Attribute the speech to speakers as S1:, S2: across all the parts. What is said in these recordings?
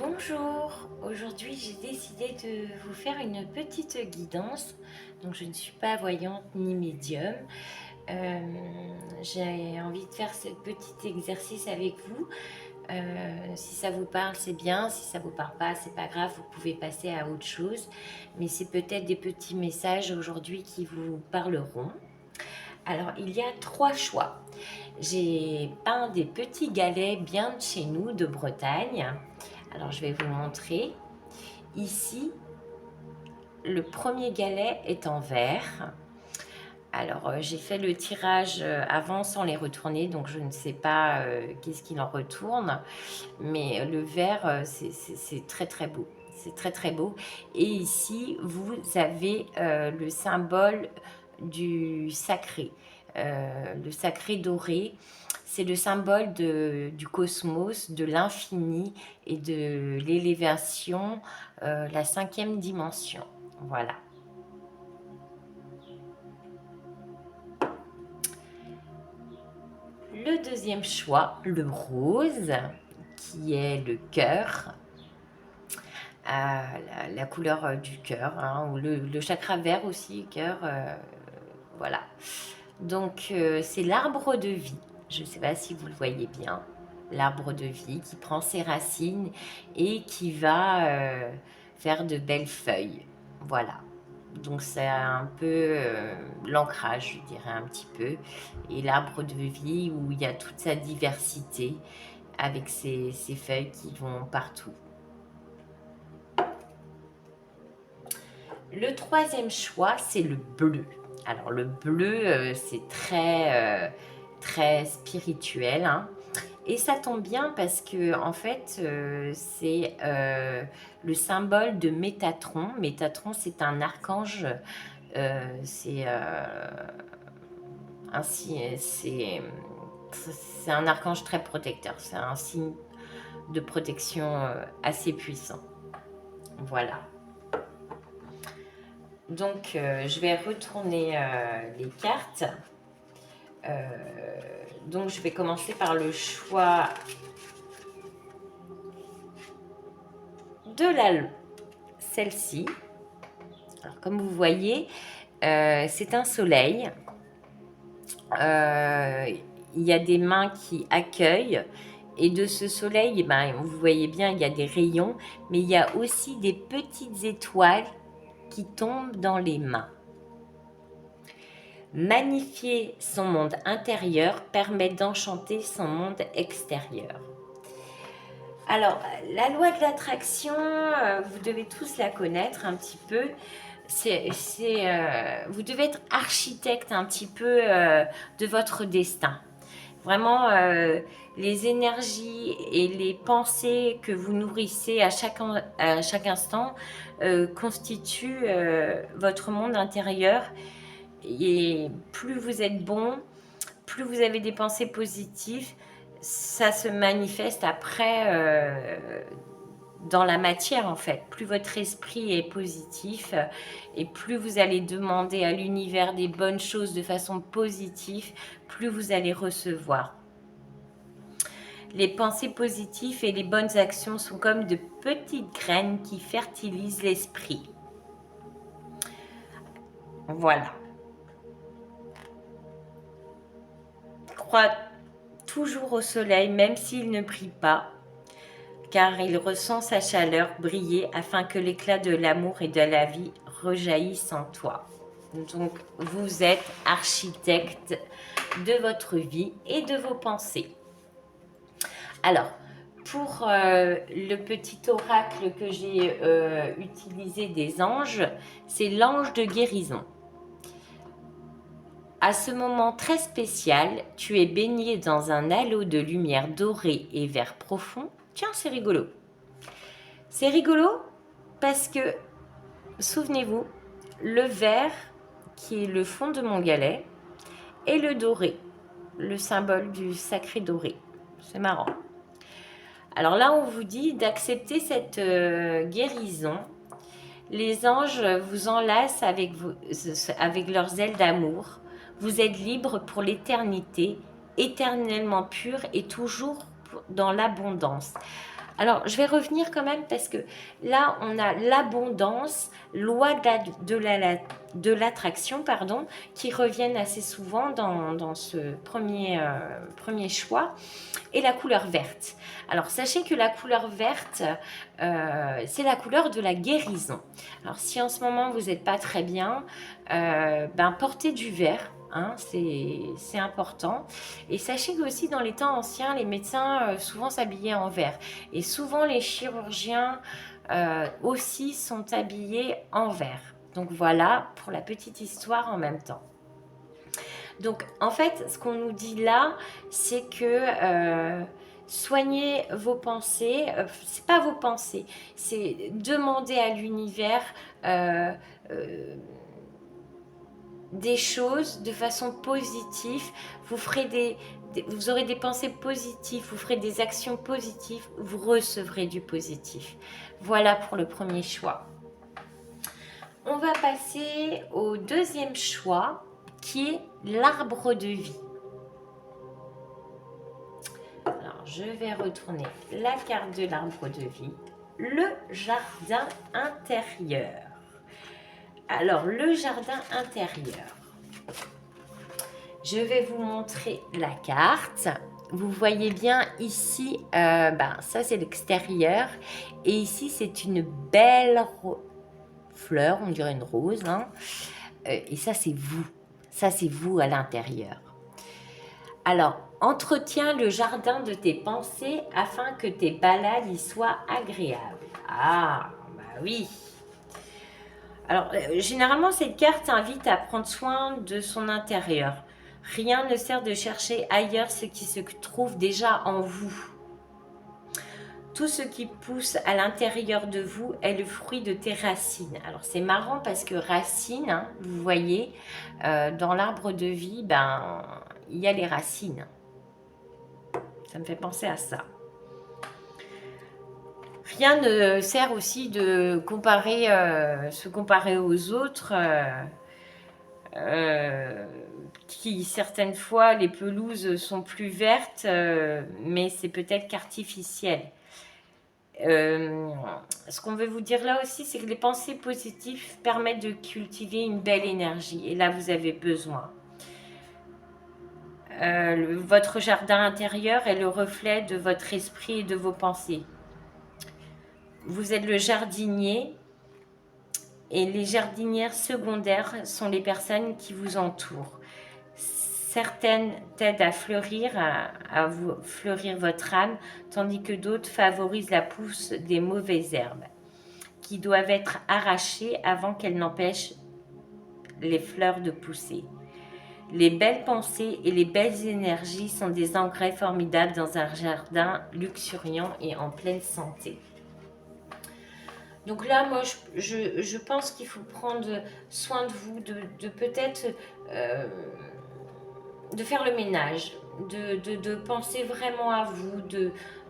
S1: Bonjour, aujourd'hui j'ai décidé de vous faire une petite guidance. Donc je ne suis pas voyante ni médium. Euh, j'ai envie de faire ce petit exercice avec vous. Si ça vous parle, c'est bien. Si ça vous parle pas, c'est pas grave. Vous pouvez passer à autre chose. Mais c'est peut-être des petits messages aujourd'hui qui vous parleront. Alors il y a trois choix. J'ai peint des petits galets bien de chez nous, de Bretagne. Alors je vais vous montrer. Ici, le premier galet est en verre. Alors j'ai fait le tirage avant sans les retourner, donc je ne sais pas qu'est-ce qu'il en retourne. Mais le verre, c'est très très beau. C'est très très beau. Et ici, vous avez le symbole du sacré. Le sacré doré. C'est le symbole du cosmos, de l'infini et de l'élévation, la cinquième dimension. Voilà. Le deuxième choix, le rose, qui est le cœur, la couleur du cœur, hein, ou le chakra vert aussi, cœur, voilà. Donc c'est l'arbre de vie, je ne sais pas si vous le voyez bien, l'arbre de vie qui prend ses racines et qui va faire de belles feuilles, voilà. Donc c'est un peu l'ancrage, je dirais un petit peu, et l'arbre de vie où il y a toute sa diversité avec ses feuilles qui vont partout. Le troisième choix, c'est le bleu. Alors le bleu, c'est très spirituel, hein. Et ça tombe bien parce que en fait, c'est le symbole de Métatron. Métatron, c'est un archange. C'est c'est un archange très protecteur. C'est un signe de protection assez puissant. Voilà. Donc, je vais retourner les cartes. Donc, je vais commencer par le choix de celle-ci. Alors, comme vous voyez, c'est un soleil. Il y a des mains qui accueillent. Et de ce soleil, ben, vous voyez bien, il y a des rayons, mais il y a aussi des petites étoiles qui tombent dans les mains. Magnifier son monde intérieur permet d'enchanter son monde extérieur. Alors, la loi de l'attraction, vous devez tous la connaître un petit peu. Vous devez être architecte un petit peu de votre destin. Vraiment, les énergies et les pensées que vous nourrissez à chaque instant constituent votre monde intérieur. Et plus vous êtes bon, plus vous avez des pensées positives, ça se manifeste après dans la matière en fait. Plus votre esprit est positif et plus vous allez demander à l'univers des bonnes choses de façon positive, plus vous allez recevoir. Les pensées positives et les bonnes actions sont comme de petites graines qui fertilisent l'esprit. Voilà. Crois toujours au soleil, même s'il ne brille pas, car il ressent sa chaleur briller afin que l'éclat de l'amour et de la vie rejaillisse en toi. Donc, vous êtes architecte de votre vie et de vos pensées. Alors, pour le petit oracle que j'ai utilisé des anges, c'est l'ange de guérison. À ce moment très spécial, tu es baigné dans un halo de lumière dorée et vert profond. Tiens, c'est rigolo. C'est rigolo parce que, souvenez-vous, le vert, qui est le fond de mon galet, et le doré, le symbole du sacré doré. C'est marrant. Alors là, on vous dit d'accepter cette guérison. Les anges vous enlacent avec leurs ailes d'amour. Vous êtes libre pour l'éternité, éternellement pur et toujours dans l'abondance. Alors, je vais revenir quand même parce que là, on a l'abondance, loi de l'attraction, pardon, qui reviennent assez souvent dans ce premier choix, et la couleur verte. Alors, sachez que la couleur verte, c'est la couleur de la guérison. Alors, si en ce moment, vous n'êtes pas très bien, portez du vert. Hein, c'est important. Et sachez que aussi dans les temps anciens, les médecins souvent s'habillaient en vert. Et souvent les chirurgiens aussi sont habillés en vert. Donc voilà pour la petite histoire en même temps. Donc en fait, ce qu'on nous dit là, c'est que soignez vos pensées. C'est pas vos pensées, c'est demander à l'univers des choses de façon positive. Vous aurez des pensées positives, vous ferez des actions positives, vous recevrez du positif. Voilà pour le premier choix. On va passer au deuxième choix, qui est l'arbre de vie. Alors, je vais retourner la carte de l'arbre de vie. Le jardin intérieur. Alors, le jardin intérieur. Je vais vous montrer la carte. Vous voyez bien ici, ça c'est l'extérieur. Et ici, c'est une belle fleur, on dirait une rose. Hein. Et ça, c'est vous. Ça, c'est vous à l'intérieur. Alors, entretiens le jardin de tes pensées afin que tes balades y soient agréables. Ah, bah oui. Alors, généralement, cette carte invite à prendre soin de son intérieur. Rien ne sert de chercher ailleurs ce qui se trouve déjà en vous. Tout ce qui pousse à l'intérieur de vous est le fruit de tes racines. Alors, c'est marrant parce que racines, hein, vous voyez, dans l'arbre de vie, il y a les racines. Ça me fait penser à ça. Rien ne sert aussi de se comparer aux autres, qui certaines fois les pelouses sont plus vertes, mais c'est peut-être qu'artificiel. Ce qu'on veut vous dire là aussi, c'est que les pensées positives permettent de cultiver une belle énergie, et là vous avez besoin. Votre jardin intérieur est le reflet de votre esprit et de vos pensées. Vous êtes le jardinier, et les jardinières secondaires sont les personnes qui vous entourent. Certaines t'aident à fleurir, à vous fleurir votre âme, tandis que d'autres favorisent la pousse des mauvaises herbes, qui doivent être arrachées avant qu'elles n'empêchent les fleurs de pousser. Les belles pensées et les belles énergies sont des engrais formidables dans un jardin luxuriant et en pleine santé. Donc là, moi, je pense qu'il faut prendre soin de vous, de peut-être de faire le ménage, de penser vraiment à vous,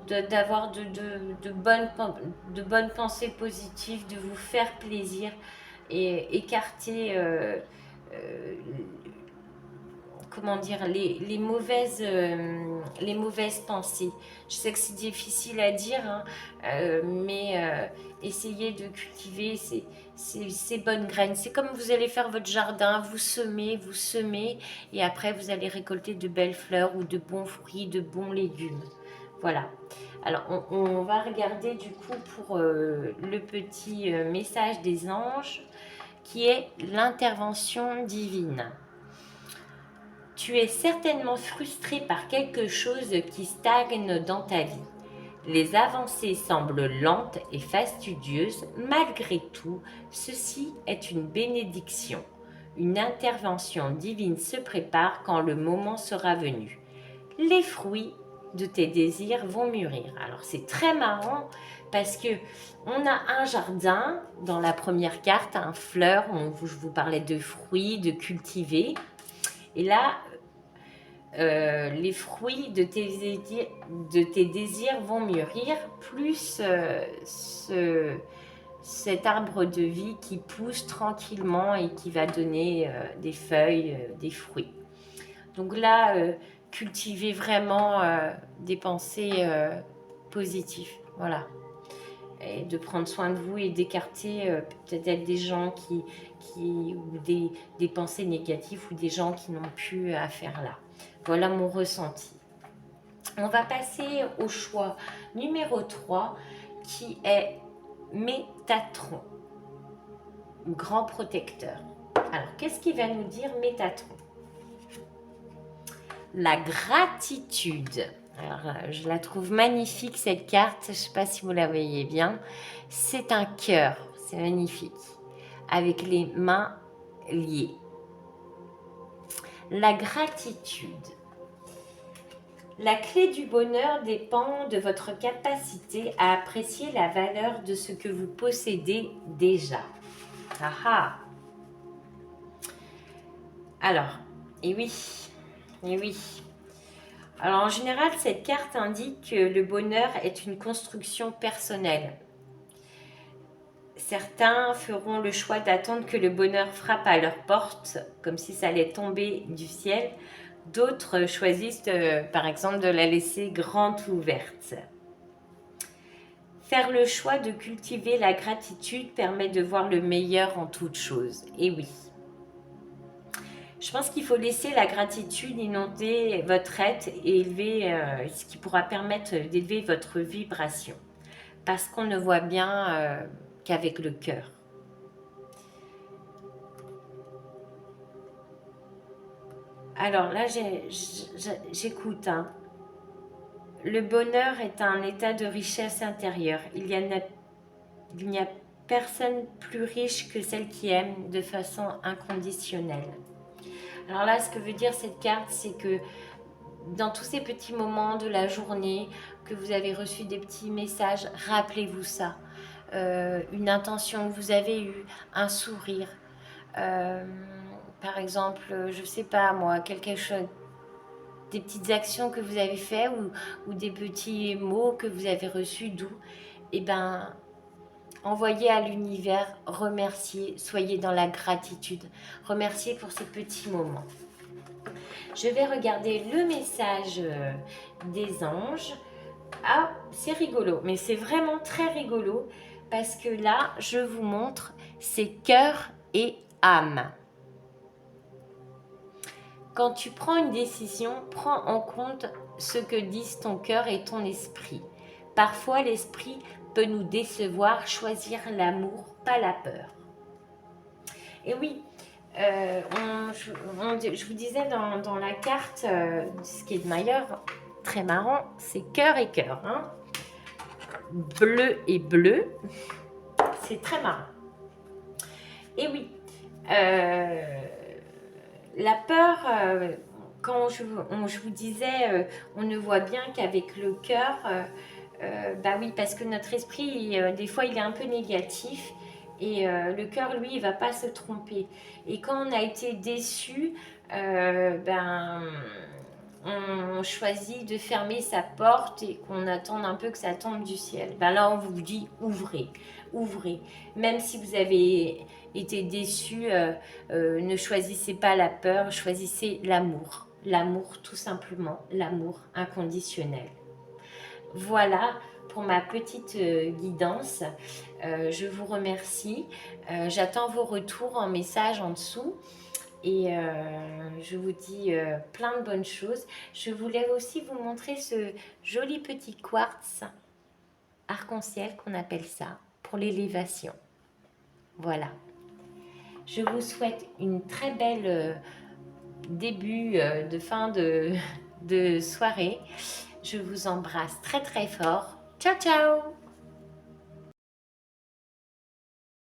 S1: d'avoir de bonnes pensées positives, de vous faire plaisir et écarter comment dire, les mauvaises pensées. Je sais que c'est difficile à dire, hein, mais essayez de cultiver ces bonnes graines. C'est comme vous allez faire votre jardin, vous semez, et après vous allez récolter de belles fleurs ou de bons fruits, de bons légumes. Voilà. Alors, on va regarder du coup pour le petit message des anges, qui est l'intervention divine. Tu es certainement frustré par quelque chose qui stagne dans ta vie. Les avancées semblent lentes et fastidieuses. Malgré tout, ceci est une bénédiction. Une intervention divine se prépare quand le moment sera venu. Les fruits de tes désirs vont mûrir. Alors c'est très marrant parce que on a un jardin dans la première carte, un fleur, je vous parlais de fruits, de cultiver. Et là, les fruits de tes désirs vont mûrir, plus cet arbre de vie qui pousse tranquillement et qui va donner des feuilles, des fruits. Donc là, cultivez vraiment des pensées positives. Voilà. Et de prendre soin de vous et d'écarter peut-être des gens ou des pensées négatives ou des gens qui n'ont plus à faire là. Voilà mon ressenti. On va passer au choix numéro 3 qui est Métatron, grand protecteur. Alors, qu'est-ce qu'il va nous dire Métatron? La gratitude. Alors, je la trouve magnifique cette carte, je ne sais pas si vous la voyez bien. C'est un cœur, c'est magnifique, avec les mains liées. La gratitude. La clé du bonheur dépend de votre capacité à apprécier la valeur de ce que vous possédez déjà. Ah ah. Alors, et oui, et oui. Alors en général, cette carte indique que le bonheur est une construction personnelle. Certains feront le choix d'attendre que le bonheur frappe à leur porte, comme si ça allait tomber du ciel. D'autres choisissent, par exemple, de la laisser grande ouverte. Faire le choix de cultiver la gratitude permet de voir le meilleur en toute chose. Et oui. Je pense qu'il faut laisser la gratitude inonder votre être et élever, ce qui pourra permettre d'élever votre vibration. Parce qu'on ne voit bien qu'avec le cœur. Alors là, j'écoute. Hein. Le bonheur est un état de richesse intérieure. Il n'y a personne plus riche que celle qui aime de façon inconditionnelle. Alors là, ce que veut dire cette carte, c'est que dans tous ces petits moments de la journée que vous avez reçu des petits messages, rappelez-vous ça. Une intention que vous avez eue, un sourire. Par exemple, je ne sais pas moi, quelque chose, des petites actions que vous avez faites ou des petits mots que vous avez reçus doux. Eh bien, envoyez à l'univers, remerciez, soyez dans la gratitude. Remerciez pour ces petits moments. Je vais regarder le message des anges. Ah, c'est rigolo, mais c'est vraiment très rigolo parce que là, je vous montre, c'est cœur et âme. Quand tu prends une décision, prends en compte ce que disent ton cœur et ton esprit. Parfois, l'esprit peut nous décevoir, choisir l'amour, pas la peur. Et oui, je vous disais dans la carte, ce qui est de meilleur, très marrant, c'est cœur et cœur. Hein. Bleu et bleu, c'est très marrant. Et oui, la peur, quand je vous disais, on ne voit bien qu'avec le cœur, bah oui, parce que notre esprit, des fois, il est un peu négatif. Et le cœur, lui, il ne va pas se tromper. Et quand on a été déçu, on choisit de fermer sa porte et qu'on attende un peu que ça tombe du ciel. Ben là, on vous dit ouvrez, ouvrez. Même si vous avez été déçu, ne choisissez pas la peur, choisissez l'amour. L'amour, tout simplement, l'amour inconditionnel. Voilà pour ma petite guidance. Je vous remercie. J'attends vos retours en message en dessous. Et je vous dis plein de bonnes choses. Je voulais aussi vous montrer ce joli petit quartz arc-en-ciel qu'on appelle ça pour l'élévation. Voilà. Je vous souhaite une très belle début de fin de soirée. Je vous embrasse très très fort. Ciao ciao!